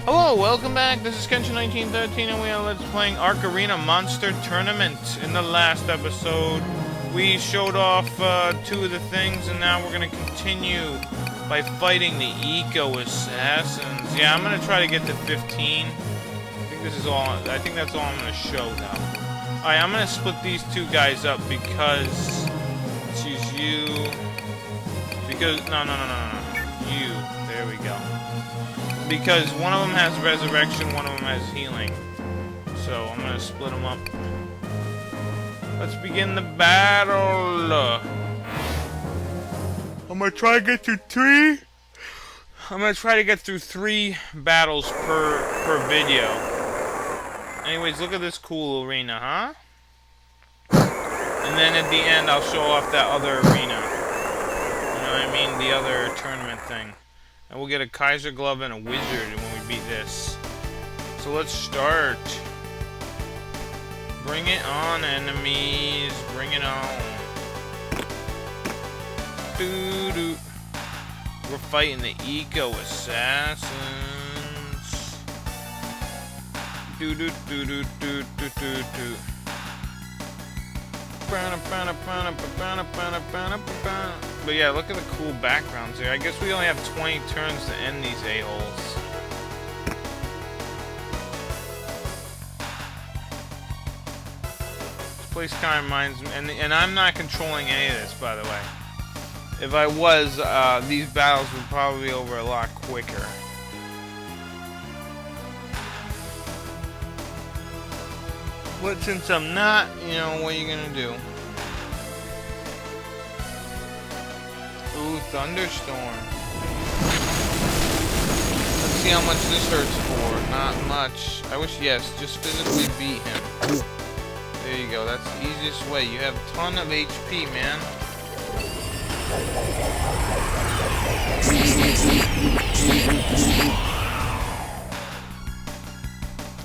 Hello, welcome back. This is Kenshin1913 and we are playing Arc Arena Monster Tournament. In the last episode, we showed off 2 of the things, and now we're going to continue by fighting the Eco Assassins. Yeah, I'm going to try to get to 15. I think that's all I'm going to show now. Alright, I'm going to split these 2 guys up because... Let's use you. Because... No. You. There we go. Because one of them has resurrection, one of them has healing. So I'm gonna split them up. Let's begin the battle. I'm gonna try to get through 3. I'm gonna try to get through 3 battles per video. Anyways, look at this cool arena, huh? And then at the end, I'll show off that other arena. You know what I mean? The other tournament thing. And we'll get a Kaiser Glove and a Wizard when we beat this. So let's start. Bring it on, enemies. Bring it on. Doo-doo. We're fighting the Eco Assassins. Doo-doo-doo-doo-doo-doo-doo-doo. But yeah, look at the cool backgrounds here. I guess we only have 20 turns to end these a-holes. This place kind of reminds me, and I'm not controlling any of this, by the way. If I was, these battles would probably be over a lot quicker. But since I'm not, you know, what are you gonna do? Ooh, Thunderstorm. Let's see how much this hurts for. Not much. I wish, yes, just physically beat him. There you go, that's the easiest way. You have a ton of HP, man.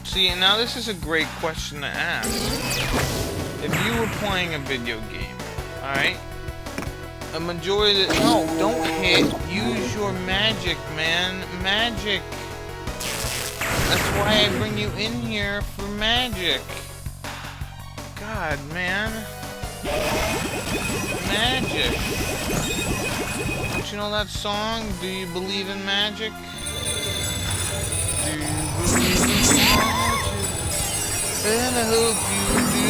See, now this is a great question to ask. If you were playing a video game, alright? A majority of the... No, don't hit. Use your magic, man. Magic. That's why I bring you in here for magic. God, man. Magic. Don't you know that song? Do you believe in magic? Do you believe in magic? And I hope you do.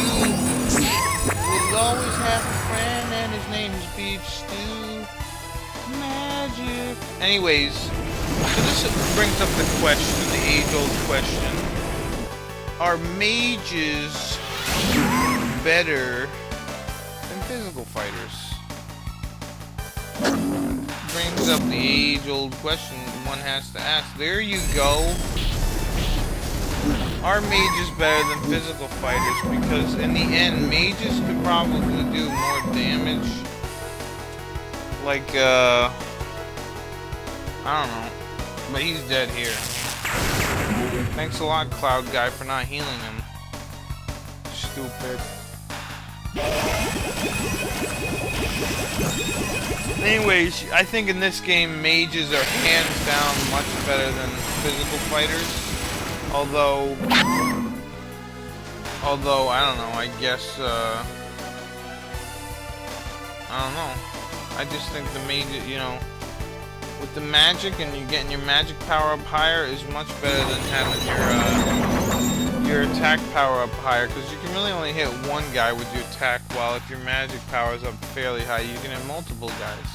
We'll always have a friend and his name is Beach Stew. Magic. Anyways, so this brings up the question, the age-old question. Are mages better than physical fighters? Brings up the age-old question one has to ask. There you go. Are mages better than physical fighters? Because in the end, mages could probably do more damage. Like, I don't know. But he's dead here. Thanks a lot, Cloud Guy, for not healing him. Stupid. Anyways, I think in this game, mages are hands down much better than physical fighters. Although, I don't know, I guess, I don't know. I just think the mage, you know, with the magic and you getting your magic power up higher is much better than having your attack power up higher, because you can really only hit one guy with your attack, while if your magic power is up fairly high, you can hit multiple guys.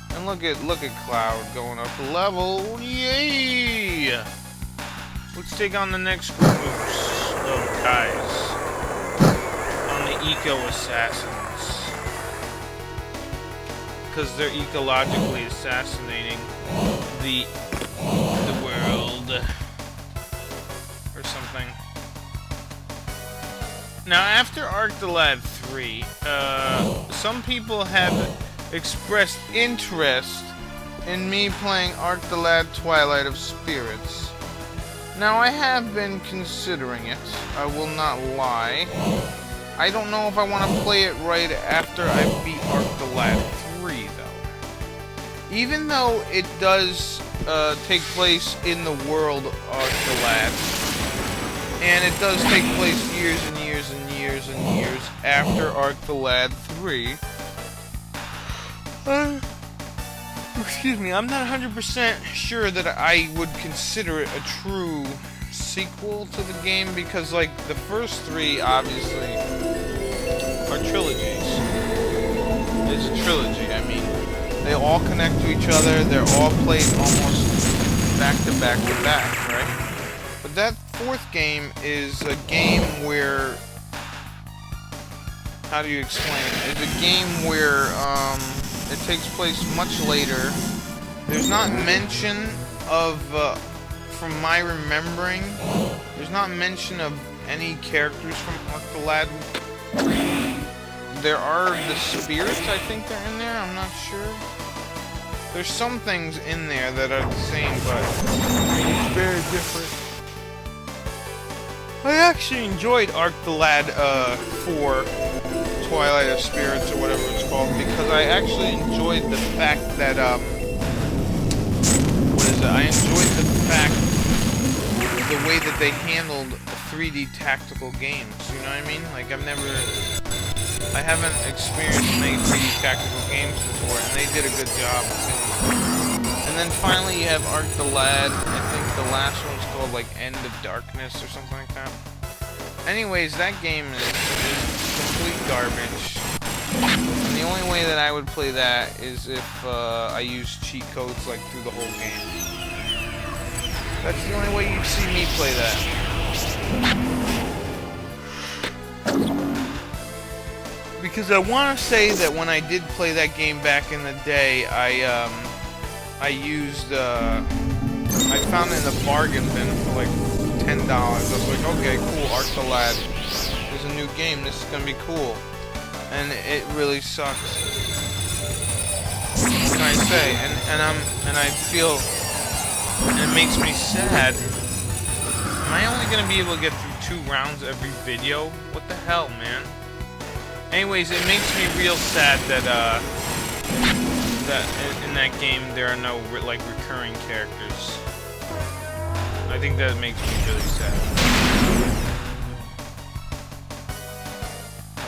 And look at Cloud going up a level. Yay! Let's take on the next group of guys on the Eco Assassins, because they're ecologically assassinating the world or something. Now, after Arc the Lad 3, some people have expressed interest in me playing Arc the Lad Twilight of Spirits. Now, I have been considering it, I will not lie. I don't know if I want to play it right after I beat Arc the Lad 3, though. Even though it does take place in the world of Archelad. And it does take place years and years and years and years after Archelad 3. Excuse me, I'm not 100% sure that I would consider it a true sequel to the game, because, like, the first 3, obviously, are trilogies. It's a trilogy, I mean. They all connect to each other, they're all played almost back to back to back, right? But that 4th game is a game where... How do you explain it? It's a game where, it takes place much later. There's not mention of, from my remembering, there's not mention of any characters from Archelad. There are the spirits, I think they're in there, I'm not sure. There's some things in there that are the same, but it's very different. I actually enjoyed Archelad 4, Twilight of Spirits, or whatever it's called, because I actually enjoyed the fact that, I enjoyed the fact, the way that they handled 3D tactical games, you know what I mean? Like, I haven't experienced many 3D tactical games before, and they did a good job. And then finally you have Archelad. I think the last one's called, like, End of Darkness or something like that. Anyways, that game is complete garbage. And the only way that I would play that is if I use cheat codes, like, through the whole game. That's the only way you'd see me play that. Because I want to say that when I did play that game back in the day, I used, I found it in the bargain bin for like $10. I was like, okay, cool, Archelad is a new game, this is gonna be cool. And it really sucks. What can I say? And I feel, and it makes me sad. Am I only gonna be able to get through 2 rounds every video? What the hell, man? Anyways, it makes me real sad that that in that game there are no like recurring characters. I think that makes me really sad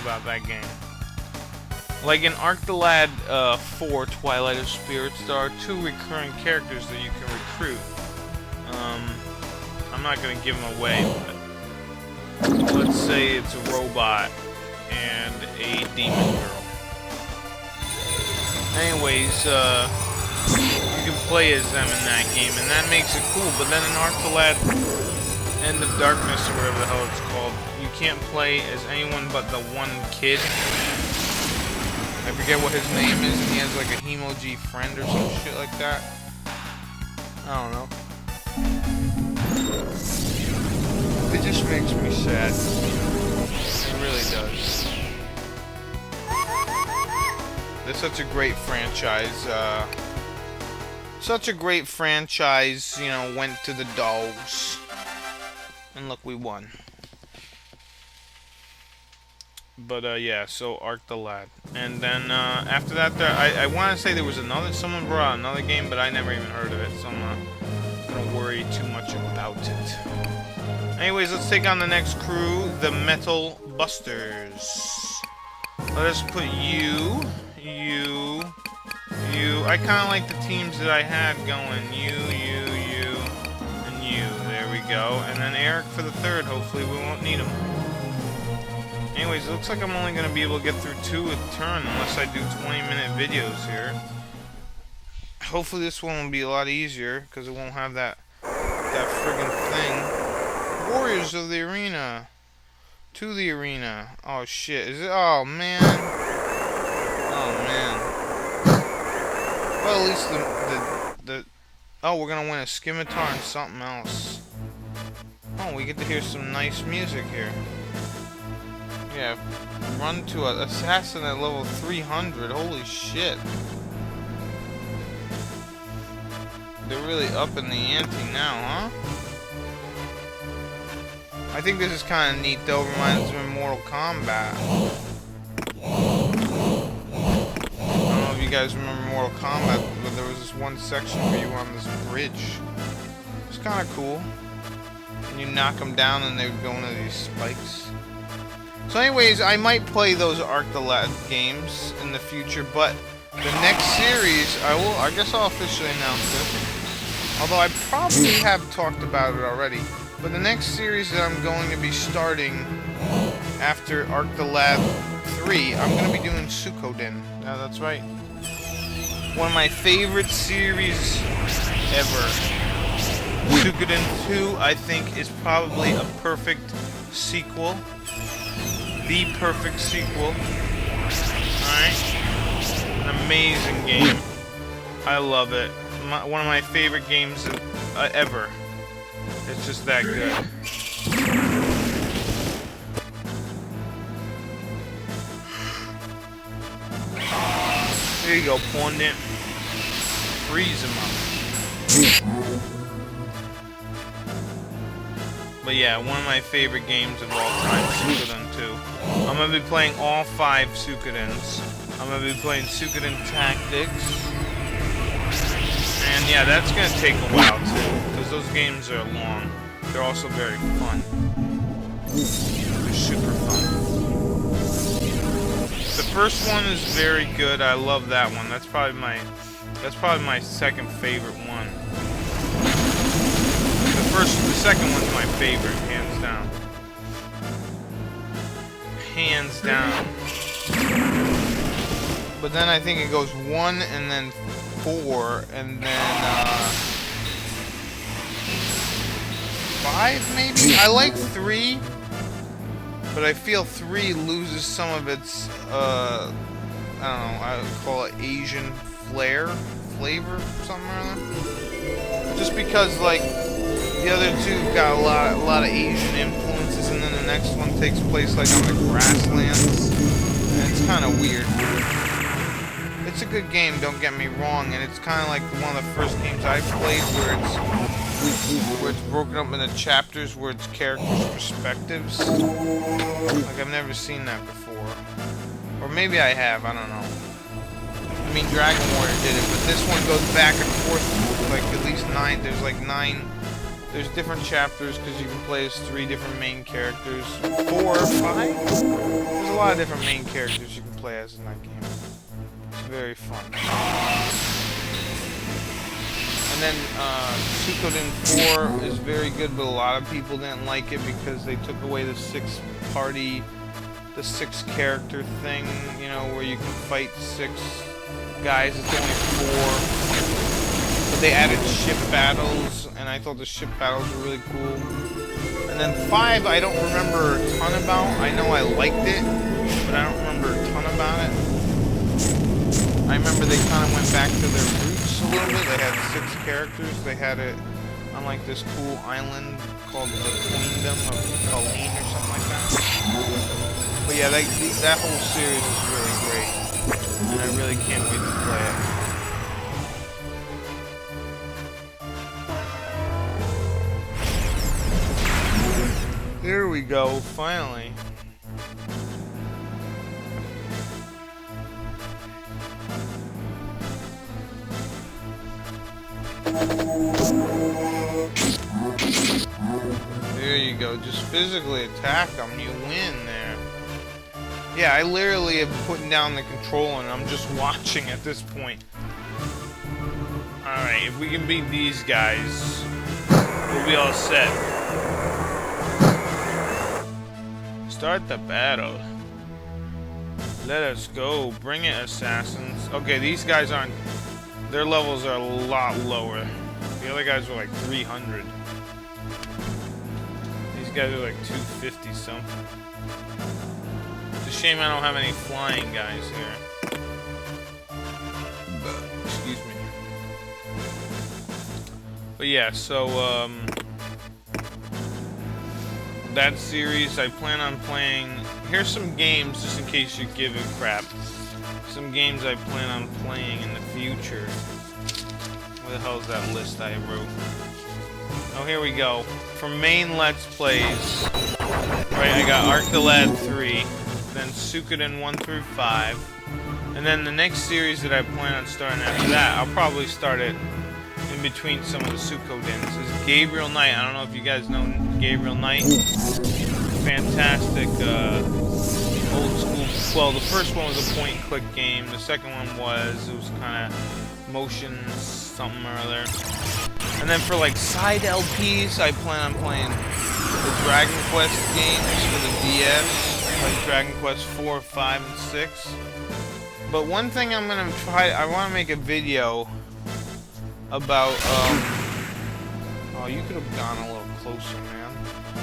about that game. Like in Archelad 4, Twilight of Spirits, there are 2 recurring characters that you can recruit. I'm not gonna give them away, but let's say it's a robot and a demon girl. Anyways, you can play as them in that game, and that makes it cool. But then in Archelad End of Darkness, or whatever the hell it's called, you can't play as anyone but the one kid. I forget what his name is, and he has like a Hemo-ji friend or some shit like that. I don't know. It just makes me sad. It really does. It's such a great franchise. Such a great franchise, you know, went to the dogs. And look, we won. But, yeah, so Archelad. And then, after that, I want to say there was someone brought out another game, but I never even heard of it, so I'm not going to worry too much about it. Anyways, let's take on the next crew, the Metal Busters. Let us put you. I kind of like the teams that I had going. You, and you. There we go. And then Eric for the 3rd. Hopefully we won't need him. Anyways, it looks like I'm only going to be able to get through 2 a turn unless I do 20-minute videos here. Hopefully this one will be a lot easier because it won't have that friggin' thing. Warriors of the Arena. To the arena. Oh shit. Is it? Oh man. Oh man. Well, at least the oh, we're gonna win a scimitar and something else. Oh, we get to hear some nice music here. Yeah, run to an assassin at level 300. Holy shit. They're really upping the ante now, huh? I think this is kind of neat though. Reminds me of Mortal Kombat. I don't know if you guys remember Mortal Kombat, but there was this one section where you were on this bridge. It's kind of cool. And you knock them down and they would go into these spikes. So anyways, I might play those Arc the Lad games in the future, but the next series, I guess I'll officially announce it. Although I probably have talked about it already. But the next series that I'm going to be starting after Arc the Lad 3, I'm going to be doing Suikoden. Yeah, that's right. One of my favorite series ever. Suikoden 2, I think, is probably a perfect sequel. The perfect sequel. Alright? An amazing game. I love it. One of my favorite games ever. It's just that good. There you go, Pondit. Freeze him up. But yeah, one of my favorite games of all time, Suikoden 2. I'm going to be playing all 5 Suikodens. I'm going to be playing Suikoden Tactics. And yeah, that's going to take a while too, because those games are long. They're also very fun. They're super fun. The first one is very good. I love that one. That's probably my second favorite one. The second one's my favorite, hands down. Hands down. But then I think it goes 1 and then 4 and then 5 maybe? I like 3, but I feel 3 loses some of its I don't know, I would call it Asian flavor, something or other. Just because like the other 2 got a lot of Asian influences, and then the next one takes place like on the grasslands, and it's kind of weird. It's a good game, don't get me wrong, and it's kind of like one of the first games I played where it's broken up into chapters where it's characters' perspectives. Like I've never seen that before, or maybe I have. I don't know. I mean, Dragon Warrior did it, but this one goes back and forth like at least 9. There's like 9. There's different chapters because you can play as 3 different main characters. 4 or 5? There's a lot of different main characters you can play as in that game. It's very fun. And then Suikoden 4 is very good, but a lot of people didn't like it because they took away the 6-character thing, you know, where you can fight 6 guys. It's only 4. But they added ship battles, and I thought the ship battles were really cool. And then 5, I don't remember a ton about. I know I liked it, but I don't remember a ton about it. I remember they kind of went back to their roots a little bit. They had 6 characters. They had it on like this cool island called the Queendom of Colleen or something like that. But yeah, that whole series is really great, and I really can't wait to play it. There we go, finally. There you go, just physically attack them, you win there. Yeah, I literally am putting down the control and I'm just watching at this point. Alright, if we can beat these guys, we'll be all set. Start the battle. Let us go. Bring it, assassins. Okay, these guys aren't... Their levels are a lot lower. The other guys are like 300. These guys are like 250 something. It's a shame I don't have any flying guys here. Excuse me. But yeah, so that series I plan on playing. Here's some games just in case you give it crap. Some games I plan on playing in the future. Where the hell is that list I wrote? Oh, here we go. For main Let's Plays. Right, I got Arc the Lad 3, then Suikoden 1 through 5, And then the next series that I plan on starting after that, I'll probably start it in between some of the Suikodens, is Gabriel Knight. I don't know if you guys know Gabriel Knight. Fantastic old school. Well, the first one was a point and click game. The second one was kind of motion something or other. And then for like side LPs, I plan on playing the Dragon Quest games for the DS, like Dragon Quest 4, 5, and 6. But one thing I'm gonna try, I want to make a video about, oh, you could have gone a little closer, man.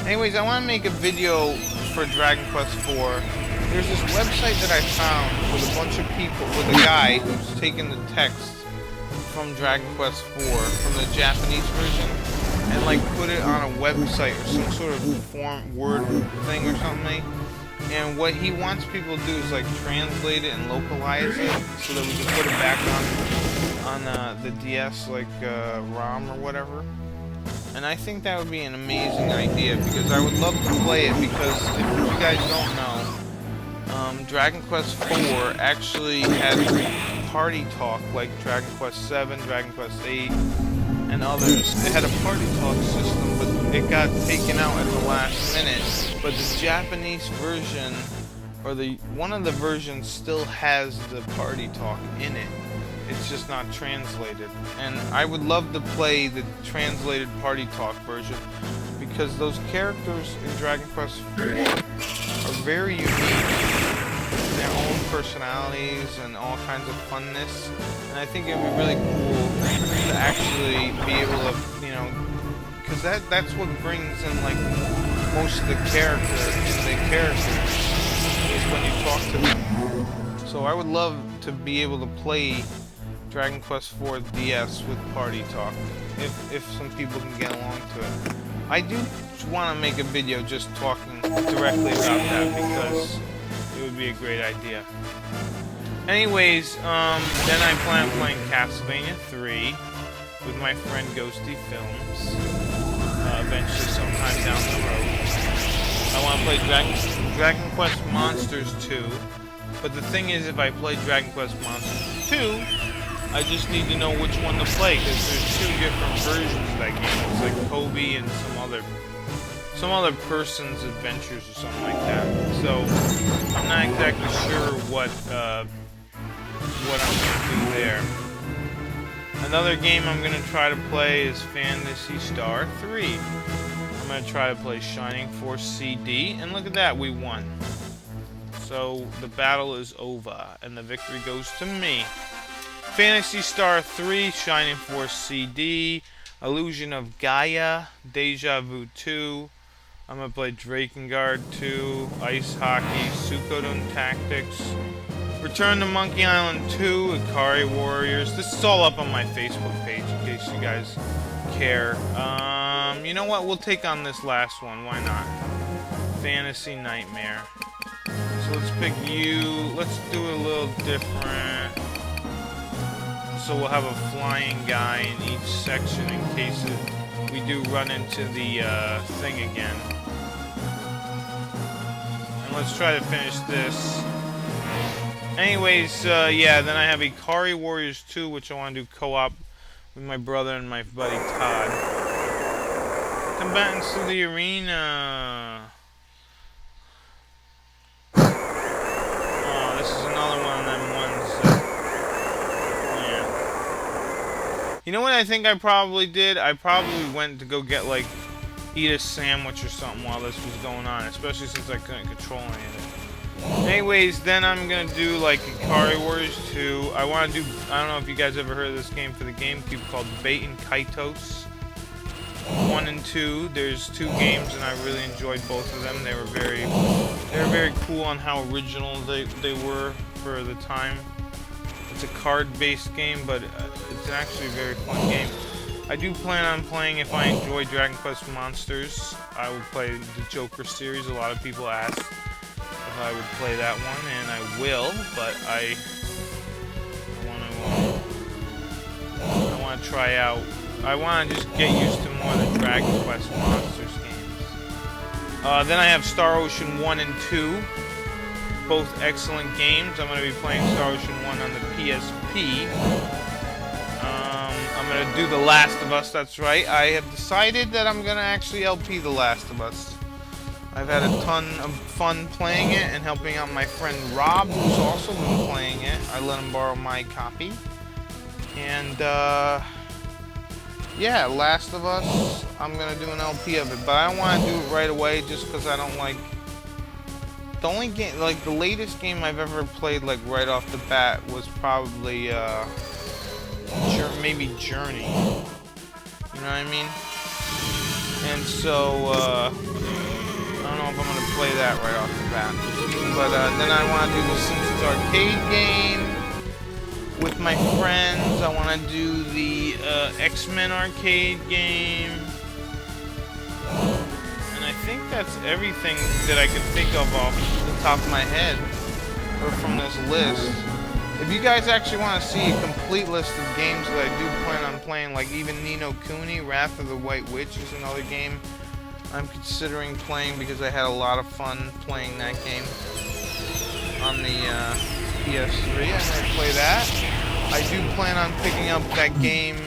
Anyways, I want to make a video for Dragon Quest 4. There's this website that I found with a bunch of people, with a guy who's taken the text from Dragon Quest 4, from the Japanese version, and like put it on a website or some sort of word thing or something. And what he wants people to do is like translate it and localize it so that we can put it back on the DS, like ROM or whatever. And I think that would be an amazing idea, because I would love to play it, because if you guys don't know, Dragon Quest 4 actually had party talk like Dragon Quest 7, Dragon Quest 8, and others. It had a party talk system, but it got taken out at the last minute. But the Japanese version, or one of the versions, still has the party talk in it. It's just not translated. And I would love to play the translated party talk version, because those characters in Dragon Quest 4 are very unique. Their own personalities and all kinds of funness. And I think it would be really cool to actually be able to, you know, because that's what brings in like most of the characters is when you talk to them. So I would love to be able to play Dragon Quest 4 DS with party talk, if some people can get along to it. I do want to make a video just talking directly about that, because it would be a great idea. Anyways, then I plan on playing Castlevania 3 with my friend Ghosty Films, eventually sometime down the road. I want to play Dragon Quest Monsters 2, but the thing is, if I play Dragon Quest Monsters 2, I just need to know which one to play, because there's two different versions of that game. It's like Kobe and some other person's adventures or something like that. So I'm not exactly sure what I'm gonna do there. Another game I'm gonna try to play is Phantasy Star 3. I'm gonna try to play Shining Force CD, and look at that, we won. So the battle is over, and the victory goes to me. Phantasy Star 3, Shining Force CD, Illusion of Gaia, Deja Vu 2. I'm gonna play Drakengard 2, Ice Hockey, Suikoden Tactics, Return to Monkey Island 2, Ikari Warriors. This is all up on my Facebook page in case you guys care. You know what? We'll take on this last one. Why not? Fantasy Nightmare. So let's pick you. Let's do it a little different. So we'll have a flying guy in each section in case we do run into the thing again. And let's try to finish this. Anyways, yeah, then I have Ikari Warriors 2, which I want to do co-op with my brother and my buddy Todd. Combatants to the arena. Oh, this is another one of them ones. You know what I think I probably did? I probably went to go get, like, eat a sandwich or something while this was going on, especially since I couldn't control any of it. Anyways, then I'm gonna do, like, Ikari Warriors 2. I want to do, I don't know if you guys ever heard of this game for the GameCube called Baten Kaitos 1 and 2. There's two games, and I really enjoyed both of them. They were very cool on how original they were for the time. It's a card-based game, but it's actually a very fun game. I do plan on playing, if I enjoy Dragon Quest Monsters, I will play the Joker series. A lot of people asked if I would play that one, and I will, but I want to try out. I want to just get used to more of the Dragon Quest Monsters games. Then I have Star Ocean 1 and 2. both excellent games. I'm going to be playing Star Ocean 1 on the PSP. I'm going to do The Last of Us, that's right. I have decided that I'm going to actually LP The Last of Us. I've had a ton of fun playing it and helping out my friend Rob, who's also been playing it. I let him borrow my copy. And, yeah, Last of Us, I'm going to do an LP of it. But I don't want to do it right away just because I don't like... The only game, like, the latest game I've ever played, like, right off the bat was probably, maybe Journey. You know what I mean? And so, I don't know if I'm going to play that right off the bat. But, then I want to do the Simpsons arcade game with my friends. I want to do the, X-Men arcade game. And I think that's everything that I can think of off the top of my head, or from this list. If you guys actually want to see a complete list of games that I do plan on playing, like even Ni no Kuni, Wrath of the White Witch is another game I'm considering playing because I had a lot of fun playing that game on the PS3. I'm going to play that. I do plan on picking up that game,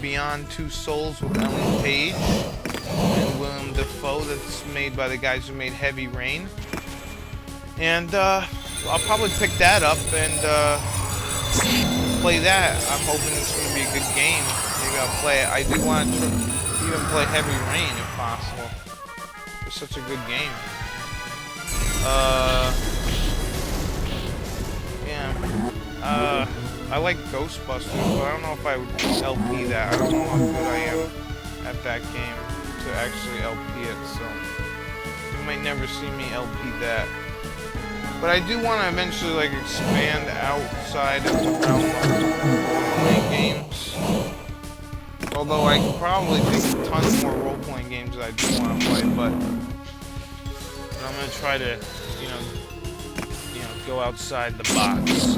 Beyond Two Souls with Ellen Page and Willem Dafoe, that's made by the guys who made Heavy Rain. And I'll probably pick that up and play that. I'm hoping it's going to be a good game. Maybe I'll play it. I do want to even play Heavy Rain if possible. It's such a good game. Yeah. I like Ghostbusters, but I don't know if I would LP that. I don't know how good I am at that game to actually LP it, so you might never see me LP that. But I do want to eventually like expand outside of the realm of role-playing games. Although I can probably think of tons more role-playing games that I do want to play, but I'm gonna try to, you know, go outside the box.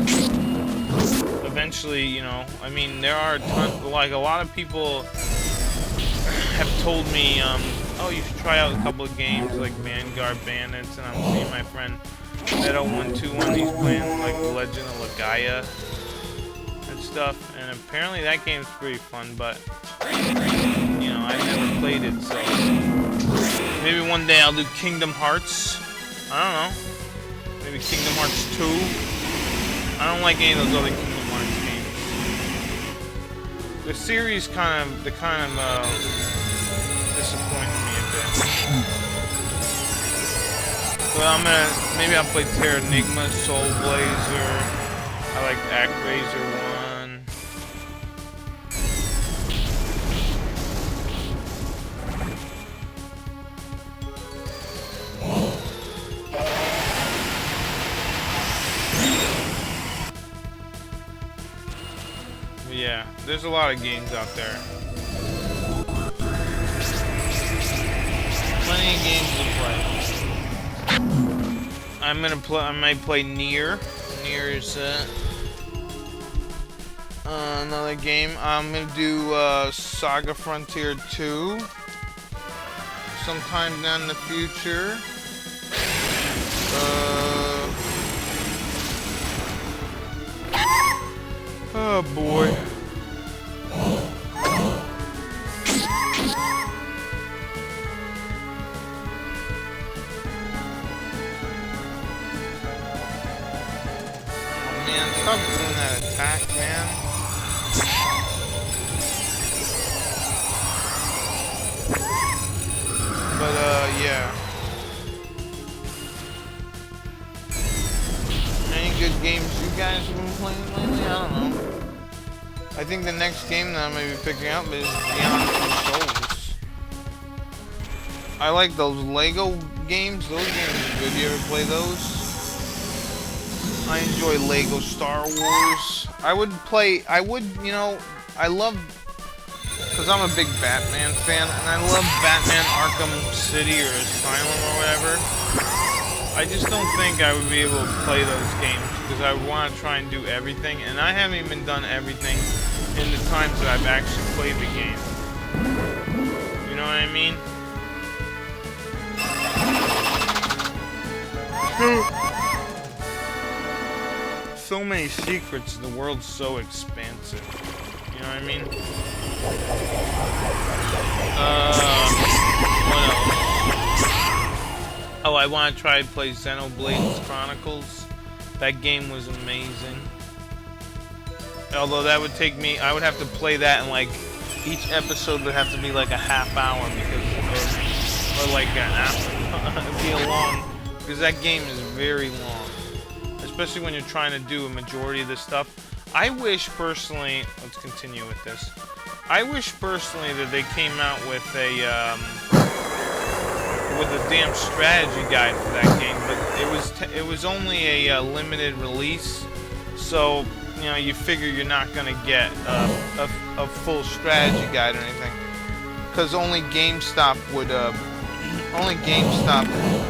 Eventually, you know, I mean, there are like a lot of people have told me, oh, you should try out a couple of games like Vanguard Bandits, and I'm seeing my friend Meadow121, he's playing like The Legend of Legaia and stuff, and apparently that game's pretty fun, but, you know, I've never played it, so maybe one day I'll do Kingdom Hearts. I don't know. Maybe Kingdom Hearts 2. I don't like any of those other Kingdom Hearts games. The series kind of disappointed me a bit. But maybe I'll play Terranigma, Soul Blazer. I like ActRaiser 1. But yeah, there's a lot of games out there. Plenty of games to play. I might play Nier. Nier is another game. I'm gonna do Saga Frontier 2 sometime down in the future. Oh boy. Stop doing that attack, man. But, yeah. Any good games you guys have been playing lately? I don't know. I think the next game that I'm going to be picking up is Beyond Two Souls. I like those Lego games. Those games are good. You ever play those? I enjoy Lego Star Wars. You know, I love, because I'm a big Batman fan, and I love Batman Arkham City or Asylum or whatever. I just don't think I would be able to play those games, because I want to try and do everything, and I haven't even done everything in the times that I've actually played the game. You know what I mean? so many secrets. The world's so expansive. You know what I mean? What else? Oh, I want to try to play Xenoblade Chronicles. That game was amazing. Although that would take me, I would have to play that, and like each episode would have to be like a half hour because, or like an hour. It'd be a long, because that game is very long, especially when you're trying to do a majority of this stuff. I wish personally, let's continue with this. I wish personally that they came out with a damn strategy guide for that game, but it was only a limited release, so you know you figure you're not gonna get a full strategy guide or anything, because only GameStop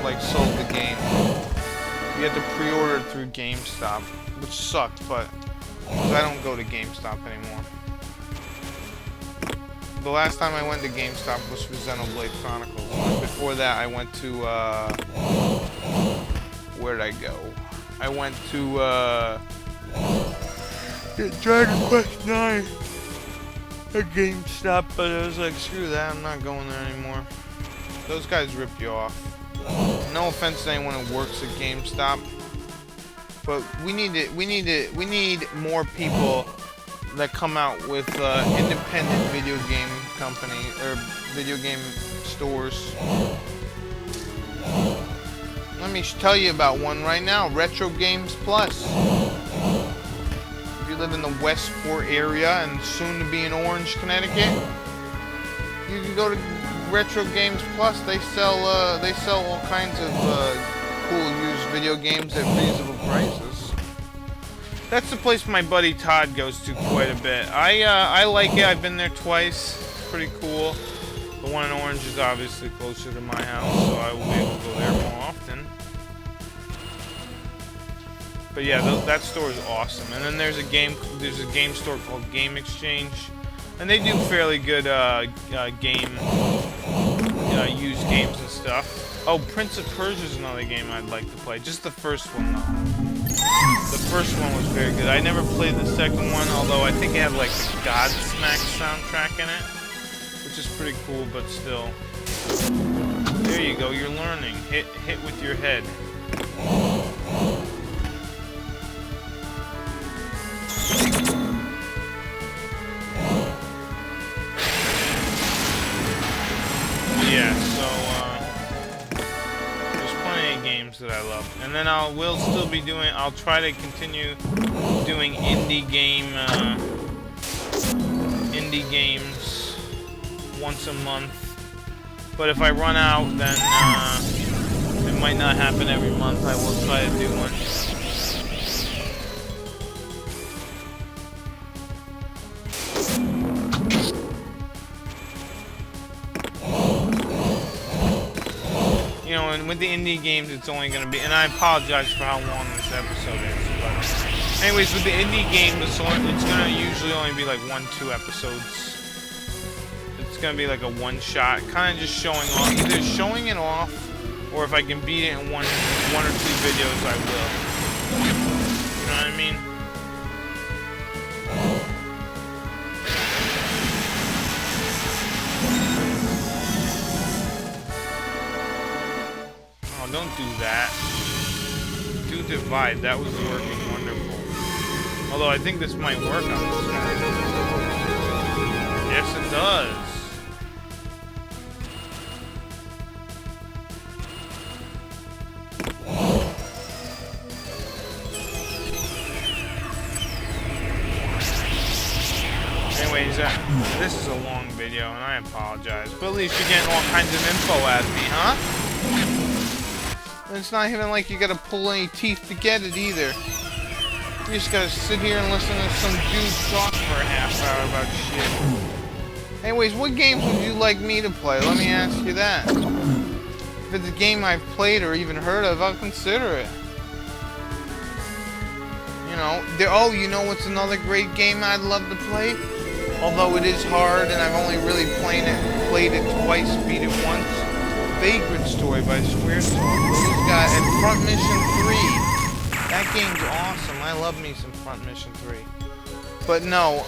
like sold the game. You had to pre-order it through GameStop, which sucked, but because I don't go to GameStop anymore. The last time I went to GameStop was for Xenoblade Chronicles. Before that, I went to, where'd I go? I went to, Dragon Quest 9 at GameStop, but I was like, screw that, I'm not going there anymore. Those guys rip you off. No offense to anyone who works at GameStop, but we need more people that come out with independent video game company or video game stores. Let me tell you about one right now, Retro Games Plus. If you live in the Westport area and soon to be in Orange, Connecticut, you can go to Retro Games Plus. They sell all kinds of cool used video games at reasonable prices. That's the place my buddy Todd goes to quite a bit. I like it. I've been there twice. It's pretty cool. The one in Orange is obviously closer to my house, so I will be able to go there more often. But yeah, that store is awesome. And then there's a game store called Game Exchange, and they do fairly good used games and stuff. Oh, Prince of Persia is another game I'd like to play. Just the first one though. The first one was very good. I never played the second one, although I think it had like the Godsmack soundtrack in it, which is pretty cool, but still. There you go, you're learning. Hit with your head. Yeah, so that I love, and then I'll try to continue doing indie games once a month, but if I run out, then it might not happen every month. I will try to do one. You know, and with the indie games, it's only going to be, and I apologize for how long this episode is, but anyways, with the indie game, it's going to usually only be like 1-2 episodes. It's going to be like a one-shot, kind of just showing off, either showing it off, or if I can beat it in one or two videos, I will. You know what I mean? Don't do that. Do divide. That was working wonderful. Although I think this might work on this guy. Yes, it does. Anyways, this is a long video, and I apologize. But at least you're getting all kinds of info out of me, huh? It's not even like you gotta pull any teeth to get it either. You just gotta sit here and listen to some dude talk for a half hour about shit. Anyways, what games would you like me to play? Let me ask you that. If it's a game I've played or even heard of, I'll consider it. You know, you know what's another great game I'd love to play? Although it is hard and I've only really played it twice, beat it once. Vagrant Story by Squaresoft. This guy at Front Mission 3. That game's awesome. I love me some Front Mission 3. But no,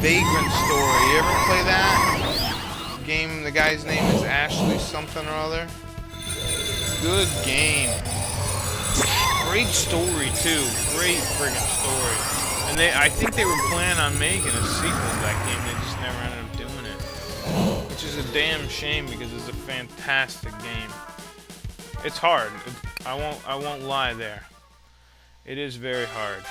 Vagrant Story. You ever play that? Game, the guy's name is Ashley something or other. Good game. Great story too. Great friggin' story. And I think they were planning on making a sequel to that game. They just never ended up doing it. Which is a damn shame because it's a fantastic game. It's hard. I won't lie there. It is very hard.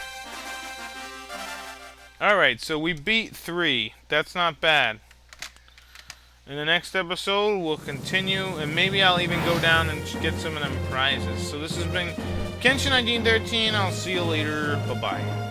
Alright, so we beat 3. That's not bad. In the next episode, we'll continue, and maybe I'll even go down and get some of them prizes. So this has been Kenshin 1913. I'll see you later. Bye-bye.